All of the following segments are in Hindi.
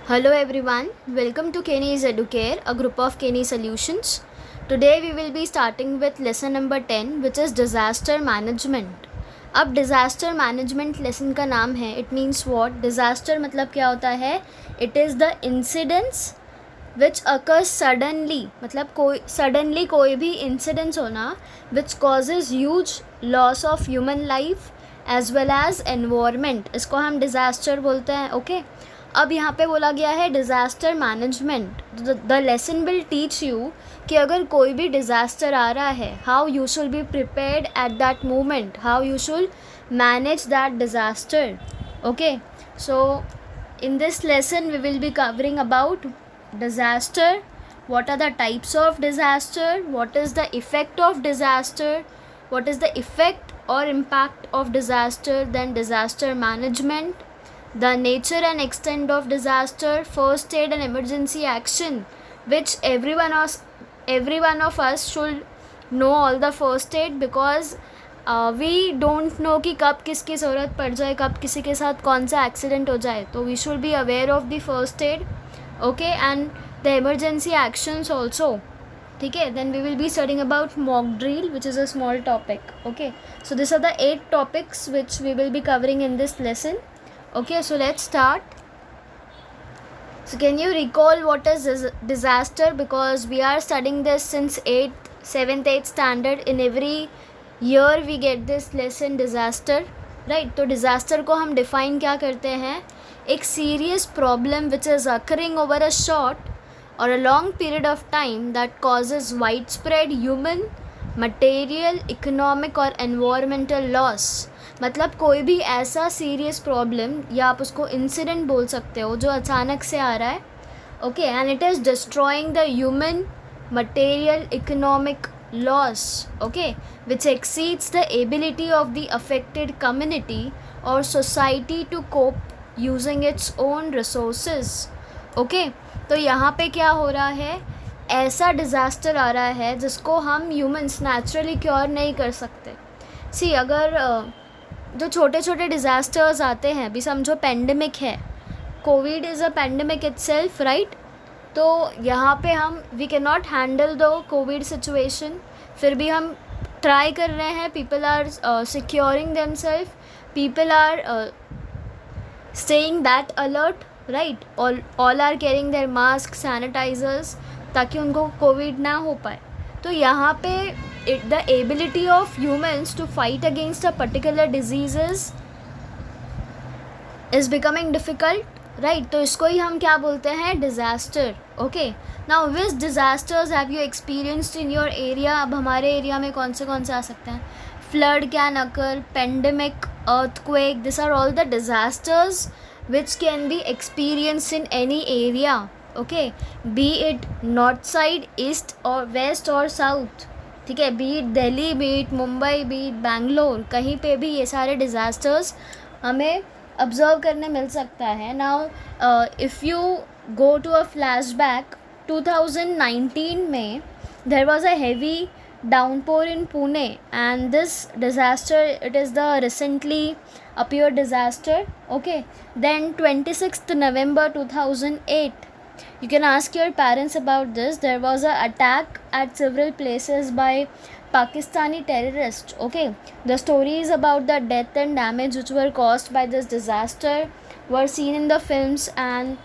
Hello everyone, welcome to Kenny's Educare, a group of Kenny Solutions. Today we will be starting with lesson number 10 which is disaster management. अब disaster management lesson का नाम है, it means what? Disaster मतलब क्या होता है? It is the incidents which occurs suddenly, मतलब suddenly कोई भी incidents होना which causes huge loss of human life as well as environment, इसको हम disaster बोलते हैं. ओके अब यहाँ पे बोला गया है disaster management. The lesson will teach you कि अगर कोई भी डिज़ास्टर आ रहा है, how you should be prepared at that moment, how you should manage that disaster. Okay, so in this lesson we will be covering about disaster, what are the types of disaster, what is the effect of disaster, what is the effect or impact of disaster, then disaster management, the nature and extent of disaster, first aid and emergency action, which every one of us should know all the first aid because we don't know कि कब किसकी ज़रूरत पड़ जाए, कब किसी के साथ कौन सा एक्सीडेंट हो जाए. तो we should be aware of the first aid. Okay, and the emergency actions also. ठीक है, then we will be studying about mock drill which is a small topic. Okay, so this are the 8 topics which we will be covering in this lesson. Okay, so let's start. So can you recall what is disaster, because we are studying this since 8th 7th 8th standard. In every year we get this lesson disaster, right? तो disaster को हम define क्या करते हैं? एक serious problem which is occurring over a short or a long period of time that causes widespread human, material, economic और environmental loss. मतलब कोई भी ऐसा सीरियस प्रॉब्लम या आप उसको इंसिडेंट बोल सकते हो जो अचानक से आ रहा है. Okay, and it is destroying the human, material, economic loss. Okay, which exceeds the ability of the affected community और society to cope using its own resources. Okay, तो यहाँ पे क्या हो रहा है? ऐसा डिज़ास्टर आ रहा है जिसको हम ह्यूमंस नेचुरली क्योर नहीं कर सकते. सी, अगर जो छोटे छोटे डिज़ास्टर्स आते हैं, अभी समझो पेंडेमिक है, covid is a pandemic itself, right? तो यहाँ पे हम we can not handle the covid situation, फिर भी हम ट्राई कर रहे हैं. People are securing themselves, people are staying that alert, right? All are carrying their mask, sanitizers, ताकि उनको कोविड ना हो पाए. तो यहाँ पे the ability of humans to fight against a particular diseases is becoming difficult, right? तो इसको ही हम क्या बोलते हैं? Disaster. Okay, now which disasters have you experienced in your area? अब हमारे एरिया में कौन से आ सकते हैं? Flood can occur, pandemic, earthquake, these are all the disasters which can be experienced in any area. Okay, be it north side, east or west or south. ठीक है, beat Delhi, beat Mumbai, beat Bangalore, कहीं पे भी ये सारे डिज़ास्टर्स हमें ऑब्ज़र्व करने मिल सकता है. Now if you go to a flashback, 2019 में there was a heavy downpour in Pune and this disaster, it is the recently appear disaster. Okay, then 26th November 2008, you can ask your parents about this. There was a attack at several places by Pakistani terrorists. Okay, the stories about the death and damage which were caused by this disaster were seen in the films, and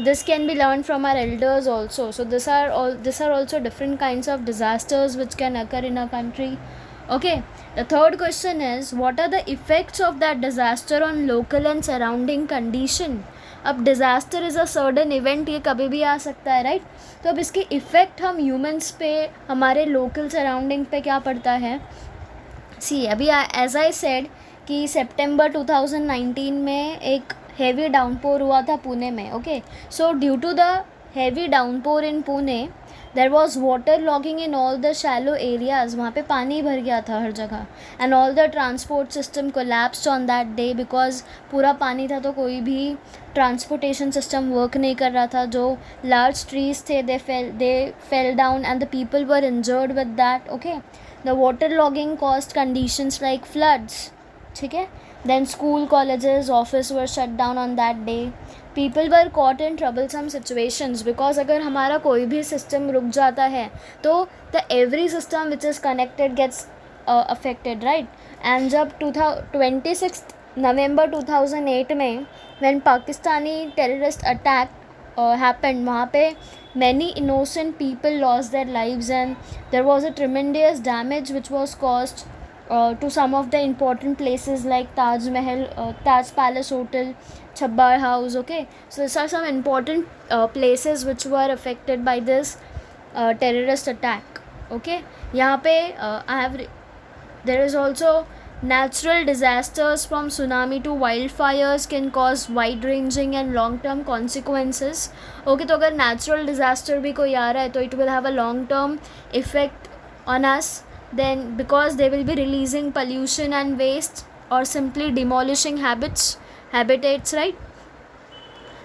this can be learned from our elders also. So these are also different kinds of disasters which can occur in a country. Okay, the third question is, what are the effects of that disaster on local and surrounding condition? अब disaster is a sudden event, ये कभी भी आ सकता है, राइट? तो अब इसके इफ़ेक्ट हम ह्यूमंस पे, हमारे लोकल सराउंडिंग पे क्या पड़ता है? सी, अभी एज आई सेड कि सितंबर 2019 में एक हेवी डाउनपोर हुआ था पुणे में. Okay, so due to the heavy downpour in Pune there was water logging in all the shallow areas. वहाँ पे पानी भर गया था हर जगह, and all the transport system collapsed on that day because पूरा पानी था, तो कोई भी ट्रांसपोर्टेशन सिस्टम वर्क नहीं कर रहा था. जो लार्ज ट्रीज थे they fell down and the people were injured with that. Okay, the water logging caused conditions like floods. ठीक है, Then school, colleges, office were shut down on that day. People were caught in troublesome situations because अगर हमारा कोई भी system रुक जाता है तो the every system which is connected gets affected, right? And जब 26 November 2008 में when Pakistani terrorist attack happened, वहाँ पे many innocent people lost their lives and there was a tremendous damage which was caused to some of the important places like Taj Mahal, Taj Palace Hotel, Chabbar House. Okay, so these are some important places which were affected by this terrorist attack. Okay, यहाँ पे there is also natural disasters from tsunami to wildfires can cause wide ranging and long term consequences. Okay, तो अगर natural disaster भी कोई आ रहा है तो it will have a long term effect on us. Then because they will be releasing pollution and waste or simply demolishing habitats, right?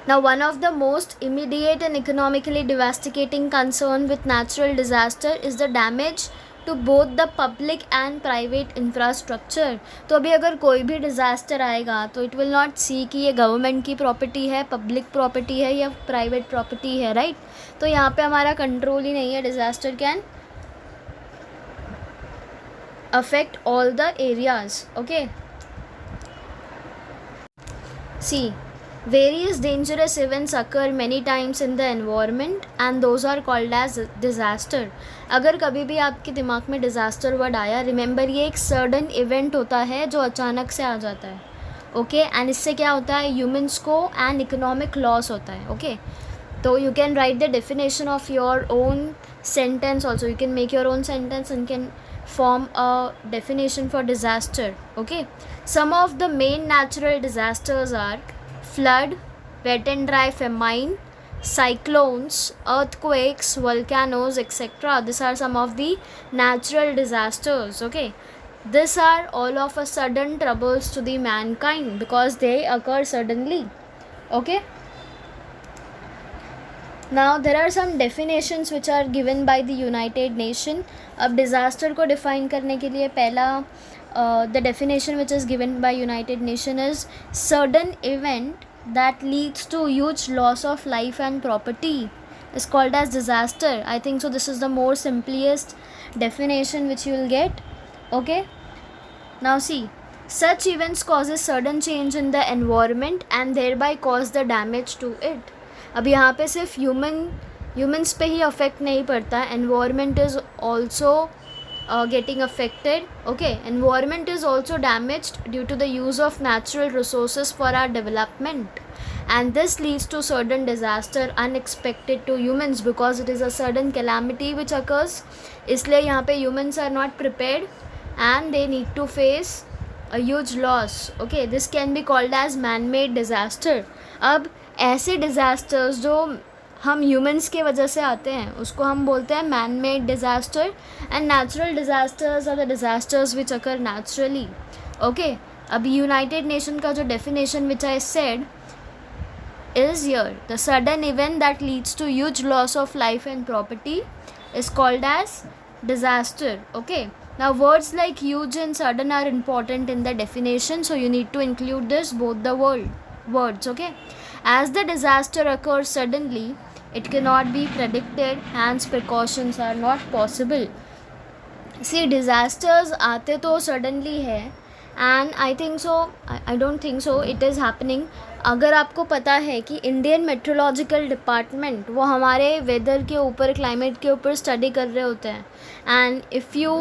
Now, one of the most immediate and economically devastating concern with natural disaster is the damage to both the public and private infrastructure. तो अभी अगर कोई भी disaster आएगा तो it will not see कि ये government की property है, public property है या private property है, right? तो यहाँ पे हमारा control ही नहीं है. Disaster can affect all the areas. Okay, see, various dangerous events occur many times in the environment and those are called as disaster. अगर कभी भी आपके दिमाग में disaster word आया, remember ये एक sudden event होता है जो अचानक से आ जाता है. Okay, and इससे क्या होता है, humans को and economic loss होता है. Okay, तो you can write the definition of your own sentence also. You can make your own sentence and can form a definition for disaster. Okay, some of the main natural disasters are flood, wet and dry famine, cyclones, earthquakes, volcanoes, etc. These are some of the natural disasters. Okay, these are all of a sudden troubles to the mankind because they occur suddenly. Okay, now there are some definitions which are given by the United Nations. अब disaster को define करने के लिए पहला the definition which is given by United Nations is sudden event that leads to huge loss of life and property is called as disaster. I think so this is the more simplest definition which you will get. Okay, now see, such events causes sudden change in the environment and thereby cause the damage to it. अब यहाँ पे सिर्फ humans पे ही affect नहीं पड़ता, environment is also getting affected. Okay, environment is also damaged due to the use of natural resources for our development and this leads to sudden disaster unexpected to humans because it is a sudden calamity which occurs. इसलिए यहाँ पे humans are not prepared and they need to face a huge loss. Okay, this can be called as man-made disaster. अब ऐसे disasters जो हम ह्यूमंस के वजह से आते हैं उसको हम बोलते हैं man made disaster and natural disasters are the disasters which occur naturally. Okay, अब यूनाइटेड नेशन का जो definition which I said is here the sudden event that leads to huge loss of life and property is called as disaster. Okay, now words like huge and sudden are important in the definition, so you need to include this both the words. Okay, as the disaster occurs suddenly it cannot be predicted, hence precautions are not possible. See, disasters आते तो suddenly है and I think so, I don't think so it is happening. अगर आपको पता है कि इंडियन मेट्रोलॉजिकल डिपार्टमेंट वो हमारे वेदर के ऊपर, क्लाइमेट के ऊपर स्टडी कर रहे होते हैं and if you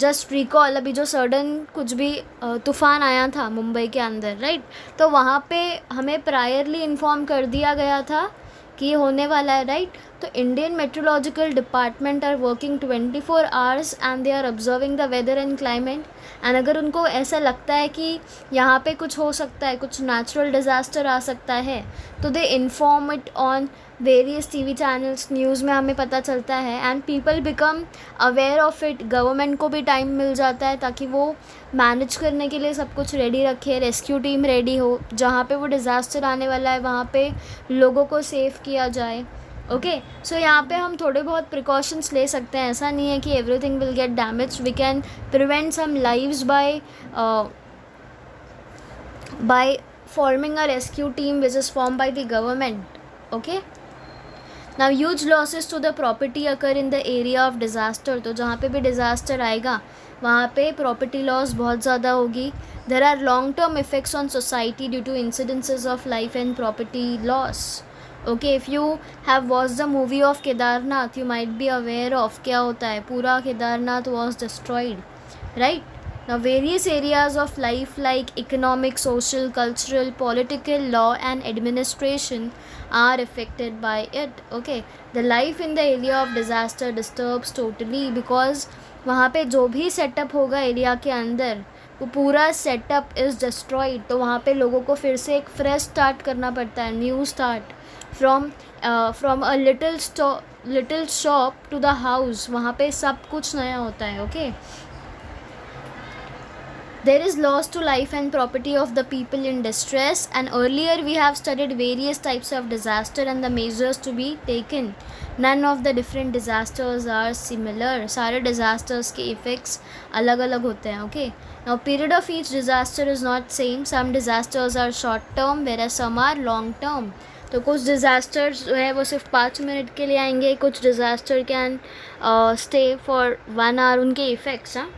just recall अभी जो सडन कुछ भी तूफ़ान आया था मुंबई के अंदर, राइट, तो वहाँ पे हमें प्रायरली इन्फॉर्म कर दिया गया था कि ये होने वाला है, राइट. तो Indian meteorological department are working 24 hours and they are observing the weather and climate and अगर उनको ऐसा लगता है कि यहाँ पे कुछ हो सकता है, कुछ नेचुरल डिज़ास्टर आ सकता है, तो they inform it on various TV channels, news में हमें पता चलता है and people become aware of it. Government को भी टाइम मिल जाता है ताकि वो मैनेज करने के लिए सब कुछ रेडी रखे, रेस्क्यू टीम रेडी हो, जहाँ पे वो डिज़ास्टर आने वाला है वहाँ पे लोगों को सेव किया जाए. ओके, सो यहाँ पे हम थोड़े बहुत प्रिकॉशंस ले सकते हैं. ऐसा नहीं है कि everything will get damage. We can prevent some lives by by forming a rescue team which is formed by the government. Okay. Now huge losses to the property occur in the area of disaster. तो जहाँ पे भी disaster आएगा वहाँ पे property loss बहुत ज़्यादा होगी. There are long term effects on society due to incidences of life and property loss. Okay, if you have watched the movie of Kedarnath, you might be aware of क्या होता है. पूरा Kedarnath was destroyed, right? Now various areas of life like economic, social, cultural, political, law and administration are affected by it. Okay, the life in the area of disaster disturbs totally because वहाँ पे जो भी सेटअप होगा एरिया के अंदर वो पूरा सेटअप इज़ डिस्ट्रॉयड. तो वहाँ पे लोगों को फिर से एक फ्रेश स्टार्ट करना पड़ता है, new start from a little shop to the house. वहाँ पे सब कुछ नया होता है. Okay, there is loss to life and property of the people in distress, and earlier we have studied various types of disaster and the measures to be taken. None of the different disasters are similar. सारे disasters के effects अलग अलग होते हैं. Okay, now period of each disaster is not same. Some disasters are short term whereas some are long term. तो कुछ disasters जो है वो सिर्फ 5 मिनट के लिए आएंगे, कुछ disaster can stay for 1 hour उनके effects. हाँ,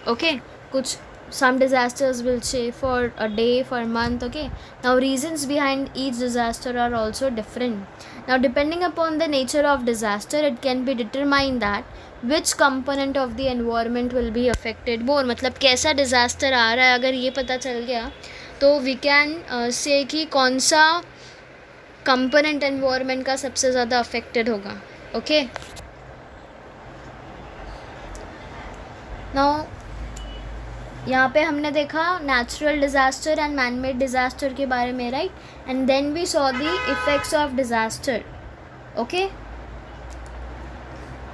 okay, कुछ some disasters will stay for a day, for a month. Okay, now reasons behind each disaster are also different. Now depending upon the nature of disaster, it can be determined that which component of the environment will be affected more. मतलब कैसा disaster आ रहा है अगर ये पता चल गया तो we can say कि कौन सा component environment का सबसे ज़्यादा affected होगा. Okay, now यहाँ पे हमने देखा natural disaster and man made disaster के बारे में, right? And then we saw the effects of disaster. Okay,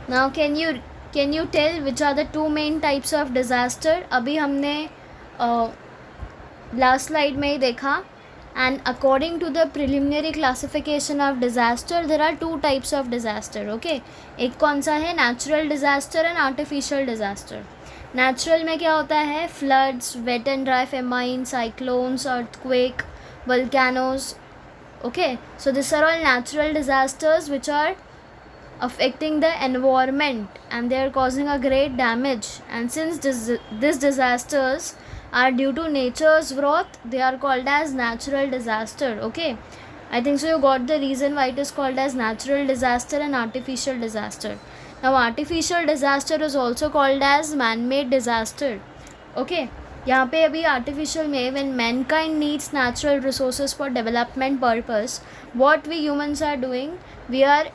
now can you tell which are the 2 main types of disaster? अभी हमने लास्ट स्लाइड में ही देखा. And according to the preliminary classification of disaster there are 2 types of disaster. Okay, एक कौन सा है? Natural disaster and artificial disaster. Natural में क्या होता है? Floods, wet and dry famine, cyclones, earthquake, volcanoes. Okay, so this are all natural disasters which are affecting the environment and they are causing a great damage. And since these disasters are due to nature's wrath, they are called as natural disaster. Okay, I think so you got the reason why it is called as natural disaster and artificial disaster. Now artificial disaster is also called as man-made disaster. Okay, यहाँ पे अभी artificial में when mankind needs natural resources for development purpose, what we humans are doing, we are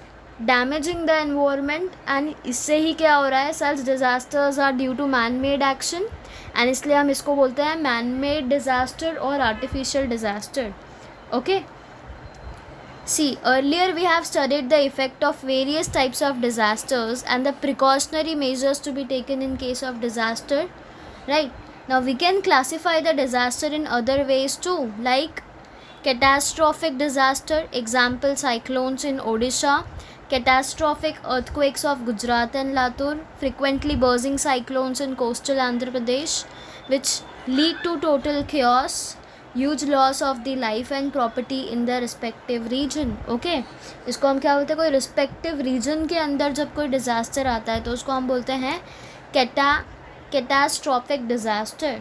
damaging the environment and इससे ही क्या हो रहा है? such disasters are due to man-made action and इसलिए हम इसको बोलते हैं man-made disaster और artificial disaster. Okay, see, earlier we have studied the effect of various types of disasters and the precautionary measures to be taken in case of disaster, right? Now we can classify the disaster in other ways too, like catastrophic disaster, example cyclones in Odisha, catastrophic earthquakes of Gujarat and Latur, frequently bursting cyclones in coastal Andhra Pradesh which lead to total chaos, huge loss of the life and property in the respective region. Okay, इसको हम क्या बोलते हैं? कोई respective region के अंदर जब कोई disaster आता है तो उसको हम बोलते हैं catastrophic disaster.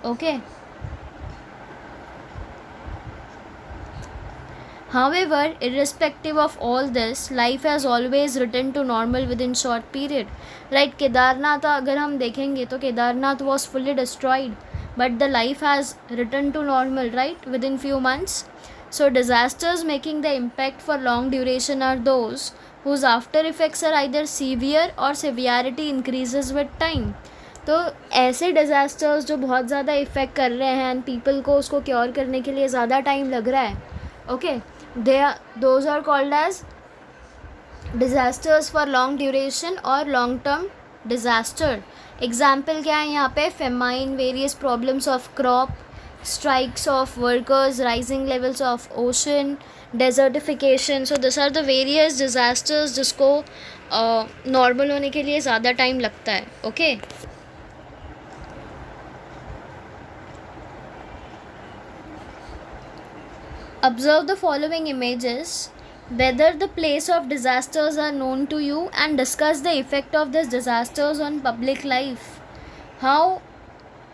Okay, however, irrespective of all this, life has always returned to normal within short period. Right, Kedarnath अगर हम देखेंगे तो Kedarnath was fully destroyed, but the life has returned to normal, right, within few months. So disasters making the impact for long duration are those whose after effects are either severe or severity increases with time. तो ऐसे डिज़ास्टर्स जो बहुत ज़्यादा इफ़ेक्ट कर रहे हैं एंड पीपल को उसको क्योर करने के लिए ज़्यादा टाइम लग रहा है. Okay, those are called as disasters for long duration और long term disaster. एग्जाम्पल क्या है यहाँ पे? Famine, various problems of crop, strikes of workers, rising levels of ocean, desertification. So these are the various disasters जिसको नॉर्मल होने के लिए ज़्यादा टाइम लगता है. Okay, Observe the following images. Whether the place of disasters are known to you and discuss the effect of these disasters on public life. How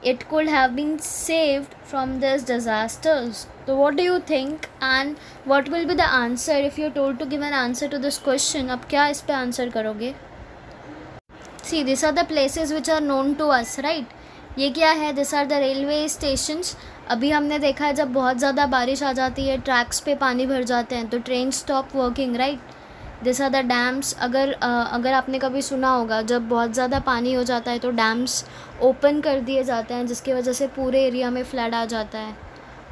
it could have been saved from these disasters. So what do you think and what will be the answer if you're told to give an answer to this question? अब क्या इस पे आंसर करोगे? See, these are the places which are known to us, right? ये क्या है? This are the railway stations. अभी हमने देखा है जब बहुत ज़्यादा बारिश आ जाती है, ट्रैक्स पे पानी भर जाते हैं तो train stop working, right? This are the dams. अगर आपने कभी सुना होगा जब बहुत ज़्यादा पानी हो जाता है तो डैम्स ओपन कर दिए जाते हैं जिसकी वजह से पूरे एरिया में फ्लड आ जाता है,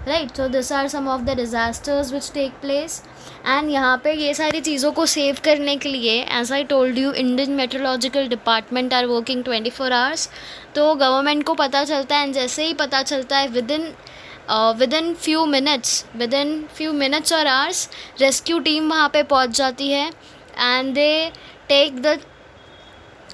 right? So this are some of the disasters which take place. And यहाँ पे ये सारी चीज़ों को सेव करने के लिए, as I told you, Indian meteorological department are working 24 hours. तो गवर्नमेंट को पता चलता है, एंड जैसे ही पता चलता है विदिन फ्यू मिनट्स और आवर्स रेस्क्यू टीम वहाँ पे पहुँच जाती है and they take the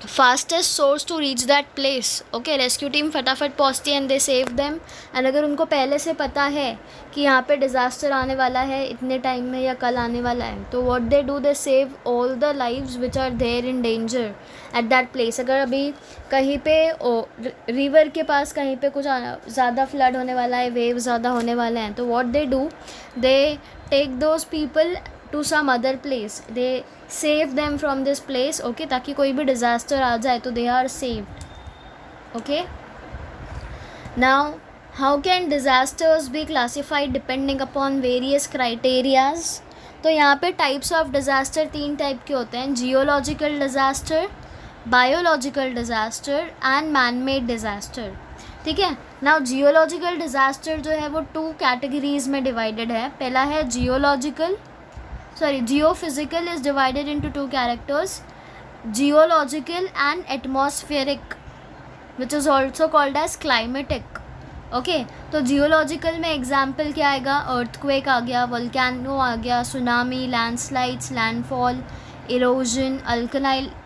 fastest source to reach that place. Okay, rescue team फटाफट पहुँचती है and they save them. And अगर उनको पहले से पता है कि यहाँ पे डिज़ास्टर आने वाला है इतने टाइम में या कल आने वाला है, तो what they do, they save all the lives which are there in danger at that place. अगर अभी कहीं पे रिवर के पास कहीं पे कुछ ज़्यादा फ्लड होने वाला है, वेव ज़्यादा होने वाले हैं, तो what they do, they take those people to some other place, they save them from this place. Okay, ताकि कोई भी डिज़ास्टर आ जाए तो they are saved. Okay, now how can disasters be classified depending upon various criterias. तो यहाँ पे टाइप्स ऑफ डिज़ास्टर 3 टाइप के होते हैं: geological disaster, biological disaster and man made disaster. ठीक है, नाउ जियोलॉजिकल डिज़ास्टर जो है वो 2 कैटेगरीज में डिवाइडेड है. पहला है geophysical is divided into 2 characters: geological and atmospheric, which is also called as climatic. Okay, तो जियोलॉजिकल में एग्जाम्पल क्या आएगा? अर्थक्वेक आ गया, वोल्केनो आ गया, tsunami, landslides, landfall, erosion,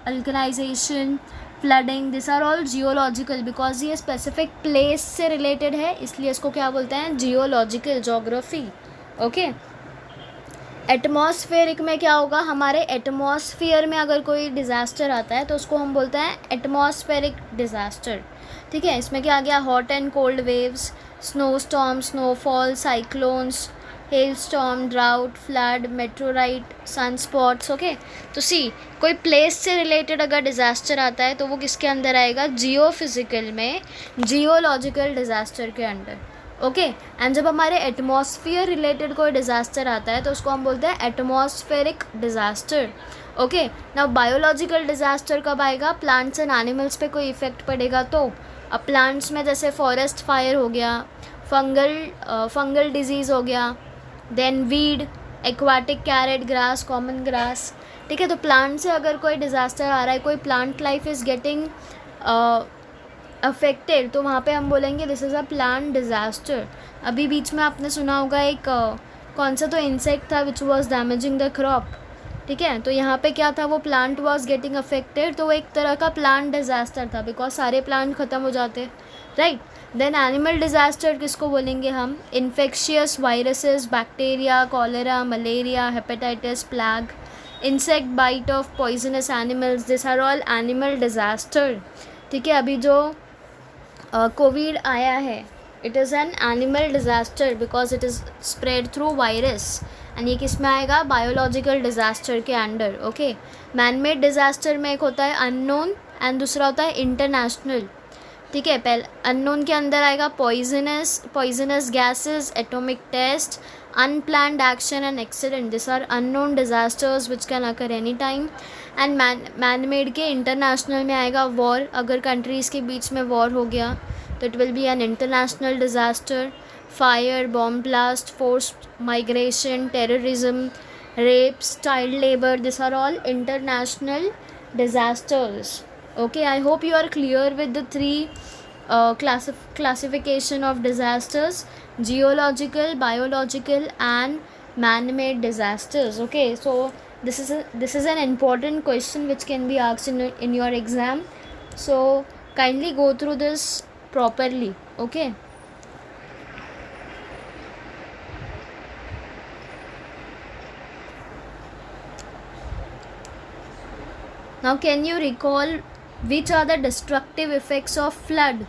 alkalisation, flooding. This are all geological. Because ये स्पेसिफिक प्लेस से रिलेटेड है इसलिए इसको क्या बोलते हैं? Geological, geography. ओके, एटमॉस्फेरिक में क्या होगा? हमारे एटमॉस्फियर में अगर कोई डिज़ास्टर आता है तो उसको हम बोलते हैं एटमॉस्फेरिक डिज़ास्टर. ठीक है, इसमें क्या आ गया? Hot and cold waves, snow storm, snowfall, cyclones, hail storm, drought, flood, meteorite, sunspots. Okay, तो सी, कोई प्लेस से रिलेटेड अगर डिज़ास्टर आता है तो वो किसके अंदर आएगा? जियोफिजिकल में, जियोलॉजिकल डिज़ास्टर के अंडर. ओके, एंड जब हमारे एटमॉस्फियर रिलेटेड कोई डिज़ास्टर आता है तो उसको हम बोलते हैं atmospheric disaster. Okay, now biological disaster कब आएगा? प्लांट्स एंड एनिमल्स पे कोई इफ़ेक्ट पड़ेगा तो. अब प्लांट्स में जैसे फॉरेस्ट फायर हो गया, फंगल डिजीज़ हो गया, then weed, aquatic carrot grass, common grass. ठीक है, तो प्लांट से अगर कोई डिज़ास्टर आ रहा है, कोई plant life is getting affected, तो वहाँ पे हम बोलेंगे this is a plant disaster. अभी बीच में आपने सुना होगा एक कौन सा तो इंसेक्ट था which was damaging the crop. ठीक है, तो यहाँ पे क्या था? वो प्लांट वॉज गेटिंग अफेक्टेड, तो वो एक तरह का प्लांट डिज़ास्टर था बिकॉज सारे प्लांट ख़त्म हो जाते, राइट? देन एनिमल डिज़ास्टर किसको बोलेंगे हम? Infectious viruses, bacteria, cholera, malaria, hepatitis, plague, insect bite of poisonous animals. This are all animal disaster. ठीक है, अभी जो कोविड आया है, it is an animal disaster because it is spread through virus. And ये किस में आएगा? बायोलॉजिकल डिज़ास्टर के under. Okay, man made disaster में एक होता है अननोन एंड दूसरा होता है इंटरनेशनल. ठीक है, पहले अननोन के अंदर आएगा poisonous gases, atomic test, unplanned action and accident. This are unknown disasters which can occur any time. And man made के इंटरनेशनल में आएगा वॉर. अगर कंट्रीज़ के बीच में वॉर हो गया तो it will be an international disaster. Fire, bomb blast, forced migration, terrorism, rapes, child labour, this are all international disasters. Okay, I hope you are clear with the three classification of disasters: geological, biological and man-made disasters. Okay, so this is an important question which can be asked in your exam, so kindly go through this properly. Okay. Now can you recall which are the destructive effects of flood?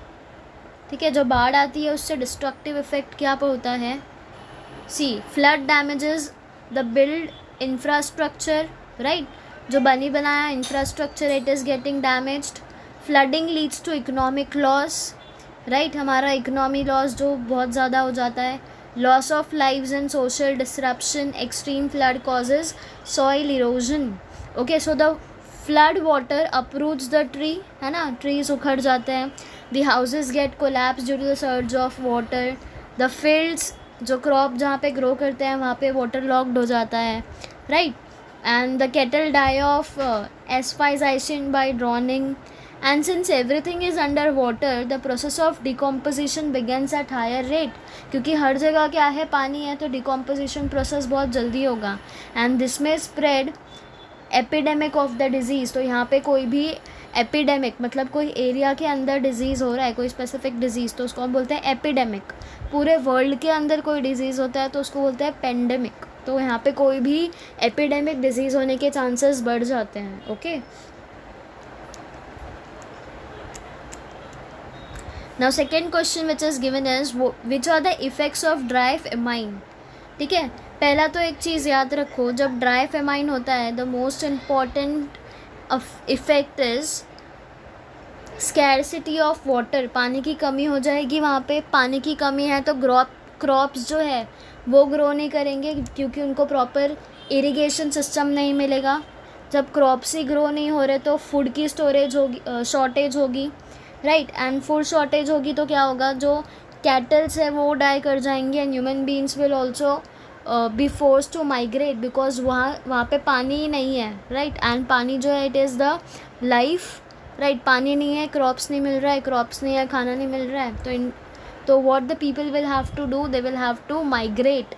ठीक है, जो बाढ़ आती है उससे डिस्ट्रक्टिव इफेक्ट क्या होता है? See, flood damages the build infrastructure, right, जो बनी बनाया infrastructure it is getting damaged. Flooding leads to economic loss, right, हमारा इकोनॉमी लॉस जो बहुत ज़्यादा हो जाता है. Loss of lives and social disruption. Extreme flood causes soil erosion. Okay, so the flood water uproots the tree, है ना, ट्रीज उखड़ जाते हैं. The houses get collapse due to the surge of water. The fields, जो क्रॉप जहाँ पे ग्रो करते हैं वहाँ पे वाटर लॉक्ड हो जाता है, right. And the cattle die of asphyxiation by drowning. And since everything is under water, the process of decomposition begins at higher rate. क्योंकि हर जगह क्या है, पानी है, तो decomposition process बहुत जल्दी होगा. And this may spread epidemic of the disease. तो यहाँ पे कोई भी epidemic मतलब कोई एरिया के अंदर डिजीज़ हो रहा है, कोई स्पेसिफिक डिजीज़, तो उसको हम बोलते हैं एपिडेमिक. पूरे वर्ल्ड के अंदर कोई डिजीज़ होता है तो उसको बोलते हैं पेंडेमिक. तो यहाँ पे कोई भी एपिडेमिक डिजीज़ होने के चांसेस बढ़ जाते हैं. Okay, now second question which is given is which are the effects of dry famine. ठीक है, पहला तो एक चीज़ याद रखो, जब ड्राई फेमाइन होता है the most important effect is scarcity of water. पानी की कमी हो जाएगी, वहाँ पे पानी की कमी है तो क्रॉप्स जो है वो ग्रो नहीं करेंगे क्योंकि उनको प्रॉपर इरिगेशन सिस्टम नहीं मिलेगा. जब क्रॉप्स ही ग्रो नहीं हो रहे तो फूड की स्टोरेज होगी, शॉर्टेज होगी, राइट. एंड फूड शॉर्टेज होगी तो क्या होगा, जो कैटल्स है वो डाई कर जाएंगे and human beings will also be force to migrate because वहाँ पे पानी ही नहीं है, राइट. एंड पानी जो है it is the life, right. पानी नहीं है, क्रॉप्स नहीं मिल रहा है, क्रॉप्स नहीं है, खाना नहीं मिल रहा है, तो what the people will have to do, they will have to migrate,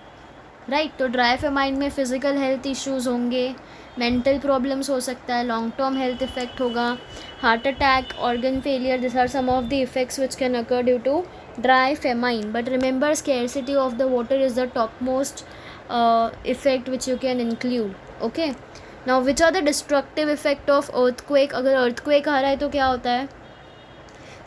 right. तो ड्राई फेमाइन में फिज़िकल हेल्थ इश्यूज़ होंगे, मेंटल प्रॉब्लम्स हो सकता है, लॉन्ग टर्म हेल्थ इफेक्ट होगा, heart attack, organ failure. This are some of the effects which can occur due to dry famine. But remember scarcity of the water is the top most effect which you can include. Okay, now which are the destructive effect of earthquake. अगर अर्थक्वेक आ रहा है तो क्या होता है,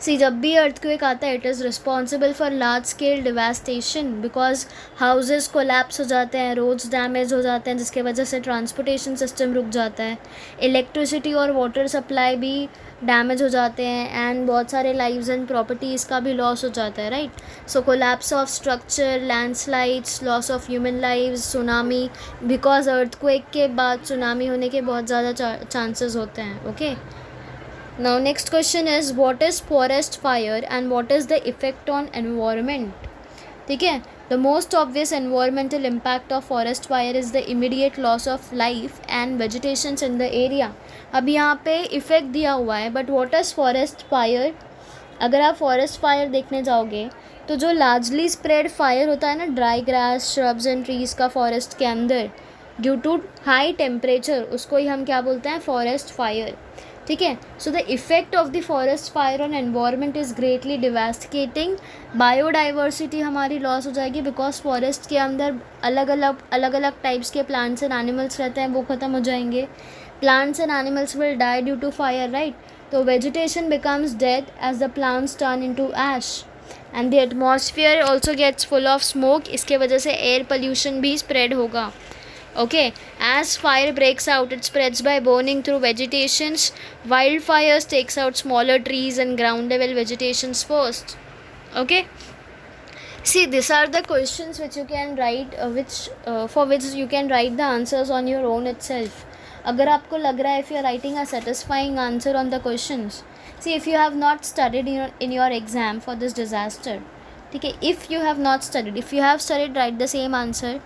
सी, जब भी अर्थक्वेक आता है it is responsible for large scale devastation because houses collapse हो जाते हैं, रोड्स डैमेज हो जाते हैं जिसके वजह से ट्रांसपोर्टेशन सिस्टम रुक जाता है, इलेक्ट्रिसिटी और वाटर सप्लाई भी डैमेज हो जाते हैं एंड बहुत सारे लाइव्स एंड प्रॉपर्टीज़ का भी लॉस हो जाता है, right. So collapse of structure, landslides, loss of human lives, tsunami, because earthquake के बाद सुनामी होने के बहुत ज़्यादा चांसेस होते हैं. Okay, now next question is what is forest fire and what is the effect on environment. ठीक है, the most obvious environmental impact of forest fire is the immediate loss of life and vegetations in the area. अब यहाँ पे इफ़ेक्ट दिया हुआ है but what is forest fire. अगर आप फॉरेस्ट फायर देखने जाओगे तो जो लार्जली स्प्रेड फायर होता है ना, dry grass, shrubs and trees का फॉरेस्ट के अंदर ड्यू टू हाई टेम्परेचर, उसको ही हम क्या बोलते हैं, फॉरेस्ट फायर. ठीक है, so the effect of the forest fire on environment is greatly devastating. Biodiversity हमारी लॉस हो जाएगी बिकॉज फॉरेस्ट के अंदर अलग अलग टाइप्स के प्लांट्स एंड एनिमल्स रहते हैं, वो ख़त्म हो जाएंगे. Plants and animals will die due to fire, right. तो vegetation becomes dead as the plants turn into ash and the atmosphere also gets full of smoke. इसके वजह से एयर पोल्यूशन भी स्प्रेड होगा. Okay, as fire breaks out, it spreads by burning through vegetations. Wildfires takes out smaller trees and ground level vegetations first. Okay, see, these are the questions which you can write, for which you can write the answers on your own itself. अगर आपको लग रहा है if you are writing a satisfying answer on the questions, see, if you have not studied in your exam for this disaster, ठीक है, if you have not studied, if you have studied, write the same answer.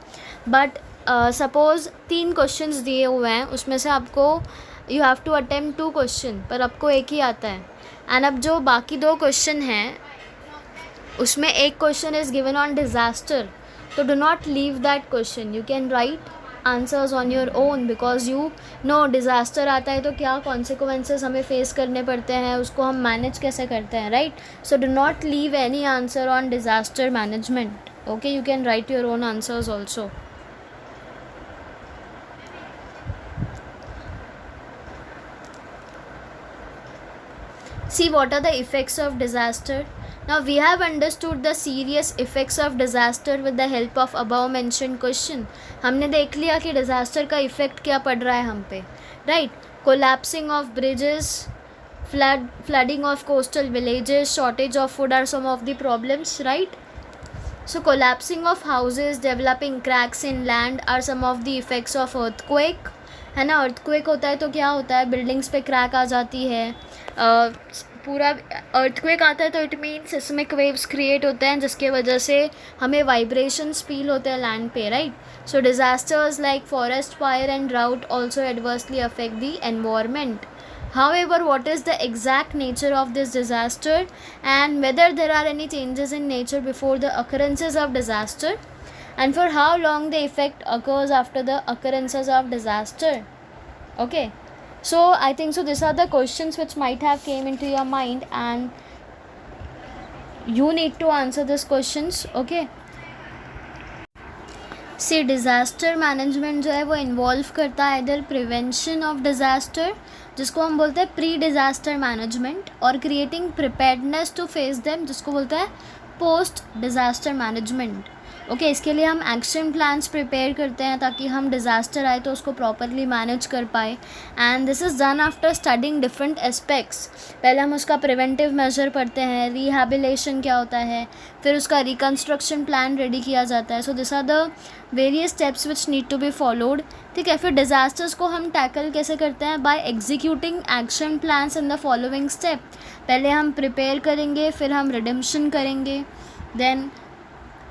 But suppose 3 questions दिए हुए हैं, उसमें से आपको you have to attempt 2 question, पर आपको एक ही आता है. एंड अब जो बाकी 2 क्वेश्चन हैं उसमें एक question is given on disaster, तो do not leave that question. You can write answers on your own because you know disaster आता है तो क्या कॉन्सिक्वेंसेस हमें फेस करने पड़ते हैं, उसको हम मैनेज कैसे करते हैं, right. So do not leave any answer on disaster management. Okay, you can right your own answers also. See, what are the effects of disaster? Now we have understood the serious effects of disaster with the help of above mentioned question. हमने देख लिया कि disaster का effect क्या पड़ रहा है हम पे, right? Collapsing of bridges, flooding of coastal villages, shortage of food are some of the problems, right? So collapsing of houses, developing cracks in land are some of the effects of earthquake, है ना. earthquake होता है तो क्या होता है, बिल्डिंग्स पे क्रैक आ जाती है. पूरा earthquake आता है तो it mean seismic waves create होते हैं जिसके वजह से हमें वाइब्रेशंस फील होते हैं लैंड पे, right. So disasters like forest fire and drought also adversely affect the environment. However, what is the exact nature of this disaster and whether there are any changes in nature before the occurrences of disaster, and for how long the effect occurs after the occurrences of disaster. Okay, so I think so these are the questions which might have came into your mind and you need to answer these questions. Okay, see, disaster management जो है वो इन्वॉल्व करता है इधर प्रिवेंशन ऑफ डिज़ास्टर, जिसको हम बोलते हैं प्री डिज़ास्टर मैनेजमेंट, और creating preparedness to face them, जिसको बोलते हैं पोस्ट डिज़ास्टर मैनेजमेंट. ओके, इसके लिए हम एक्शन प्लान्स प्रिपेयर करते हैं ताकि हम डिज़ास्टर आए तो उसको प्रॉपरली मैनेज कर पाए. And this is done after studying different aspects. पहले हम उसका प्रिवेंटिव मेजर पढ़ते हैं, रिहैबिलिटेशन क्या होता है, फिर उसका रिकन्स्ट्रक्शन प्लान रेडी किया जाता है. So this are the various steps which need to be followed. ठीक है, फिर डिज़ास्टर्स को हम टैकल कैसे करते हैं, by executing action plans in the following step. पहले हम प्रिपेयर करेंगे, फिर हम रिडेम्पशन करेंगे, देन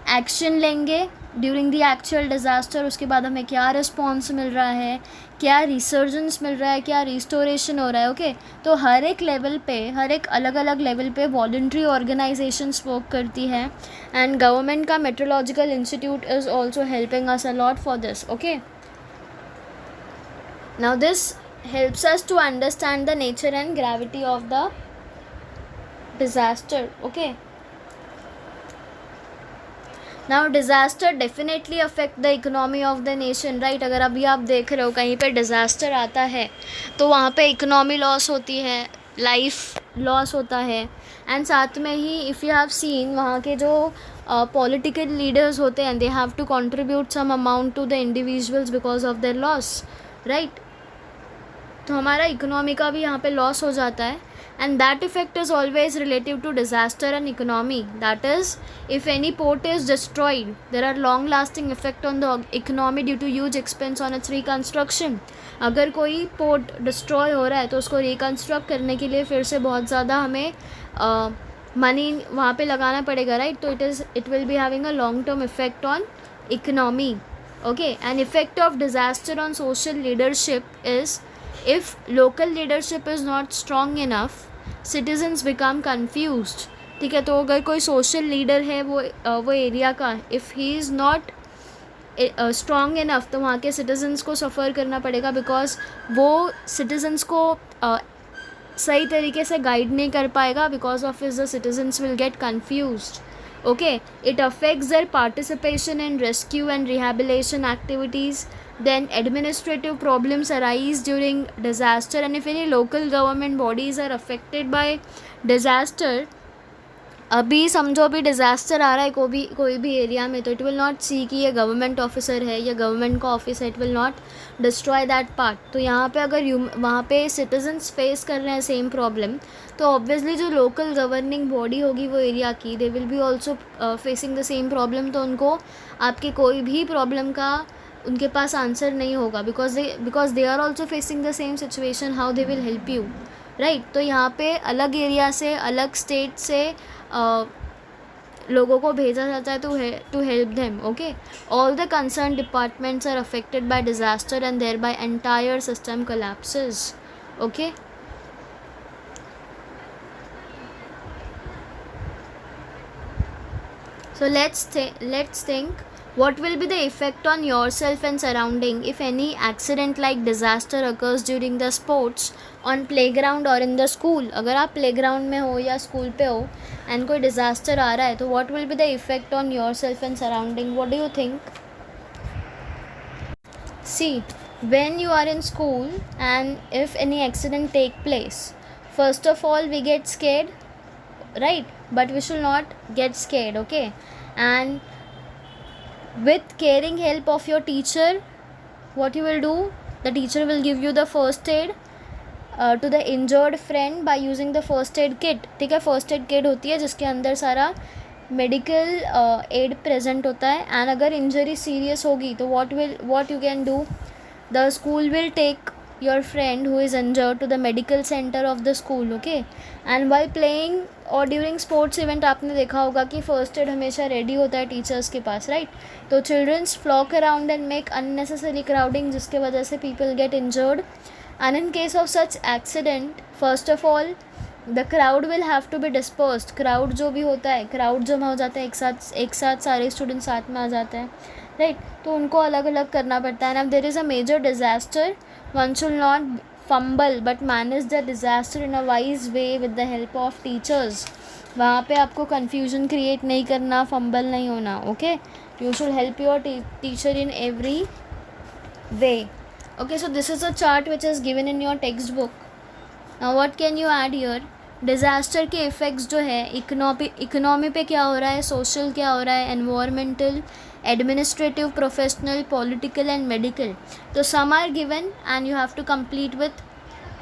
एक्शन लेंगे ड्यूरिंग द एक्चुअल डिज़ास्टर. उसके बाद हमें क्या रिस्पॉन्स मिल रहा है, क्या रिसर्जेंस मिल रहा है, क्या रिस्टोरेशन हो रहा है. ओके, तो हर एक लेवल पे, हर एक अलग अलग लेवल पे वॉलंटरी ऑर्गेनाइजेशंस वर्क करती है एंड गवर्नमेंट का meteorological institute is also helping us a lot for this. Okay, now this helps us to understand the nature and gravity of the disaster. Okay, now disaster definitely affect the economy of the nation, right. अगर अभी आप देख रहे हो कहीं पे disaster आता है तो वहाँ पे इकोनॉमी लॉस होती है, लाइफ लॉस होता है, एंड साथ में ही इफ़ यू हैव सीन वहाँ के जो पॉलिटिकल लीडर्स होते हैं, they have to contribute some amount to the individuals because of their loss, right. तो हमारा इकोनॉमी का भी यहाँ पे लॉस हो जाता है, and that effect is always relative to disaster and economy. That is if any port is destroyed there are long lasting effect on the economy due to huge expense on its reconstruction. अगर कोई पोर्ट डिस्ट्रॉय हो रहा है तो उसको रिकन्स्ट्रक्ट करने के लिए फिर से बहुत ज़्यादा हमें मनी वहाँ पे लगाना पड़ेगा, राइट. तो it will be having a long term effect on economy. Okay, and effect of disaster on social leadership is if local leadership is not strong enough, citizens become confused. ठीक है, तो अगर कोई सोशल लीडर है वो एरिया का, if he is not strong enough तो वहाँ के सिटीजन्स को सफ़र करना पड़ेगा, बिकॉज वो सिटीजन्स को सही तरीके से गाइड नहीं कर पाएगा. Because of is the citizens will get confused. Okay, it affects their participation in rescue and rehabilitation activities. Then administrative problems arise during disaster, and if any local government bodies are affected by disaster, अभी समझो अभी डिज़ास्टर आ रहा है कोई भी एरिया में, तो इट विल नॉट सी कि ये गवर्नमेंट ऑफिसर है या गवर्नमेंट का ऑफिस है, it will not destroy that part. तो यहाँ पे अगर वहाँ पे सिटीजन्स फेस कर रहे हैं सेम प्रॉब्लम, तो ऑब्वियसली जो लोकल गवर्निंग बॉडी होगी वो एरिया की, they will be also facing the same problem. तो उनको आपके कोई भी प्रॉब्लम का उनके पास आंसर नहीं होगा, because they are also facing the same situation. How they will help you, right. तो यहाँ पे अलग एरिया से, अलग स्टेट से लोगों को भेजा जाता है to help them. Okay, all the concern departments are affected by disaster and their by entire system collapses. Okay, so let's think what will be the effect on yourself and surrounding if any accident like disaster occurs during the sports on playground or in the school. अगर आप playground में हो या school पे हो and कोई disaster आ रहा है तो what will be the effect on yourself and surrounding? What do you think? See, when you are in school and if any accident take place, first of all we get scared, right? But we should not get scared, okay? And with caring help of your teacher, what you will do, the teacher will give you the first aid to the injured friend by using the first aid kit. ठीक है, फर्स्ट एड किट होती है जिसके अंदर सारा मेडिकल एड प्रेजेंट होता है. एंड अगर इंजरी सीरियस होगी तो what you can do, the school will take your friend who is injured to the medical center of the school, okay? And while playing और ड्यूरिंग स्पोर्ट्स इवेंट आपने देखा होगा कि फर्स्ट एड हमेशा रेडी होता है टीचर्स के पास, राइट? तो childrens flock around and make unnecessary crowding, जिसके वजह से people get injured. And in case of such accident, first of all the crowd will have to be dispersed. Crowd जो भी होता है, क्राउड जमा हो जाता है एक साथ सारे स्टूडेंट साथ में आ जाते हैं, राइट? तो उनको अलग अलग करना पड़ता है. And there is a major disaster, one should not fumble but manage the disaster in a wise way with the help of teachers. वहाँ पे आपको कन्फ्यूजन क्रिएट नहीं करना, फंबल नहीं होना, okay? You should help your teacher in every way. Okay, so this is a chart which is given in your textbook. Now what can you add here? Disaster के इफ़ेक्ट्स जो है इकोनॉमी पे क्या हो रहा है, सोशल क्या हो रहा है, environmental, administrative, professional, political and medical. तो some are given and you have to complete with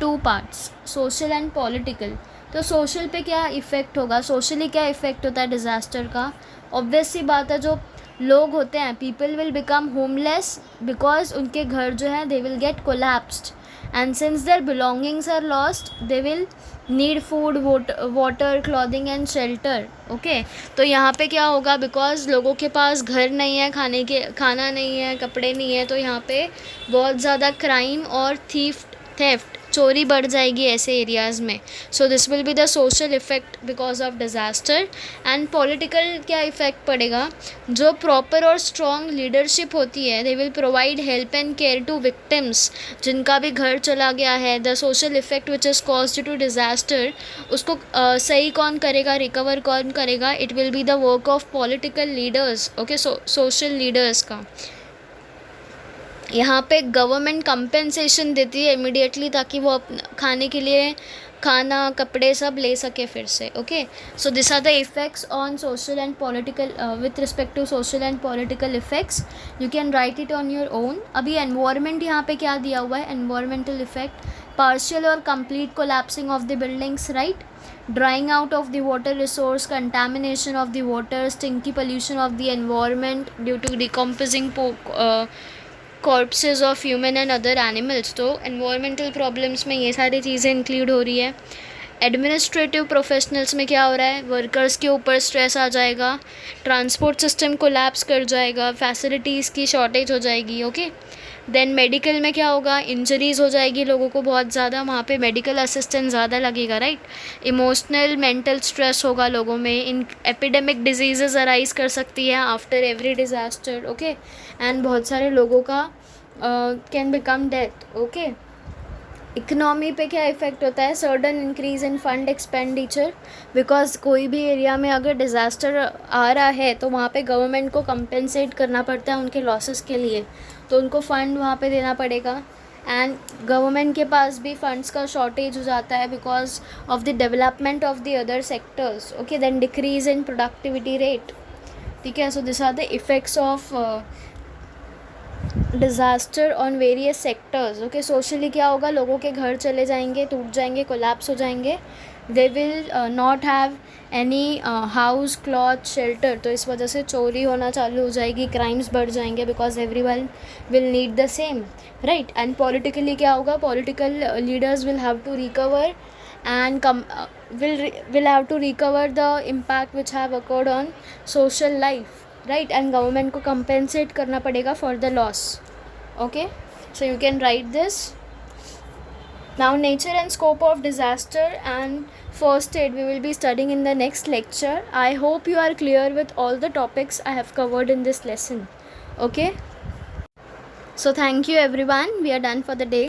2 parts, social and political. तो सोशल पे क्या इफ़ेक्ट होगा, सोशली क्या इफ़ेक्ट होता है डिज़ास्टर का? ऑब्वियस सी बात है, जो लोग होते हैं, people will become homeless because उनके घर जो है they will get collapsed. And since their belongings are lost, they will need food, water, clothing and shelter, okay? तो यहाँ पे क्या होगा, बिकॉज लोगों के पास घर नहीं है, खाना नहीं है, कपड़े नहीं है, तो यहाँ पे बहुत ज़्यादा क्राइम और थेफ्ट, चोरी बढ़ जाएगी ऐसे एरियाज़ में. So this will be the social effect because of disaster. And political क्या इफ़ेक्ट पड़ेगा, जो प्रॉपर और स्ट्रॉन्ग लीडरशिप होती है, they will provide help and care to victims, जिनका भी घर चला गया है. The social effect which is caused to disaster, उसको सही कौन करेगा, रिकवर कौन करेगा? It will be the work of political leaders, okay? Social leaders का. यहाँ पे गवर्नमेंट कंपेंसेशन देती है इमीडिएटली, ताकि वो खाने के लिए खाना, कपड़े सब ले सके फिर से, okay? So this are the effects on social and political, with respect to social and political effects. You can write it on your own. अभी एनवायरनमेंट यहाँ पे क्या दिया हुआ है, एनवायरमेंटल इफ़ेक्ट, पार्शियल और complete collapsing of the buildings, right? Drying out of the water resource, contamination of the water, stinky pollution of the environment due to decomposing corpses of human and other animals. तो एनवायरमेंटल प्रॉब्लम्स में ये सारी चीज़ें इंक्लूड हो रही है. एडमिनिस्ट्रेटिव प्रोफेशनल्स में क्या हो रहा है, वर्कर्स के ऊपर स्ट्रेस आ जाएगा, ट्रांसपोर्ट सिस्टम कोलैप्स कर जाएगा, फैसिलिटीज़ की शॉर्टेज हो जाएगी, ओके? देन मेडिकल में क्या होगा, इंजरीज़ हो जाएगी लोगों को बहुत ज़्यादा, वहाँ पे मेडिकल असिस्टेंस ज़्यादा लगेगा, राइट? इमोशनल मेंटल स्ट्रेस होगा लोगों में. इन एपिडेमिक डिजीज़ अराइज कर सकती है after every disaster, okay? And बहुत सारे लोगों का can become death, okay? Economy पे क्या इफ़ेक्ट होता है, sudden increase in fund expenditure, because कोई भी एरिया में अगर डिज़ास्टर आ रहा है तो वहाँ पे गवर्नमेंट को कंपेंसेट करना पड़ता है उनके लॉसेस के लिए, तो उनको फ़ंड वहाँ पे देना पड़ेगा. एंड गवर्नमेंट के पास भी फंड्स का शॉर्टेज हो जाता है because of the development of the other sectors, okay? Then decrease in productivity rate, ठीक है? So this are the effects of disaster on various sectors, okay? Socially क्या होगा, लोगों के घर चले जाएंगे, टूट जाएंगे, कोलैप्स हो जाएंगे. They will not have any house, cloth, shelter. तो इस वजह से चोरी होना चालू हो जाएगी, क्राइम्स बढ़ जाएंगे, because everyone will need the same, right? And politically क्या होगा, political leaders will have to recover and will have to recover the impact which have occurred on social life, right? And government को compensate करना पड़ेगा for the loss, okay? So you can write this. Now nature and scope of disaster and first aid we will be studying in the next lecture. I hope you are clear with all the topics I have covered in this lesson, okay? So thank you everyone, we are done for the day.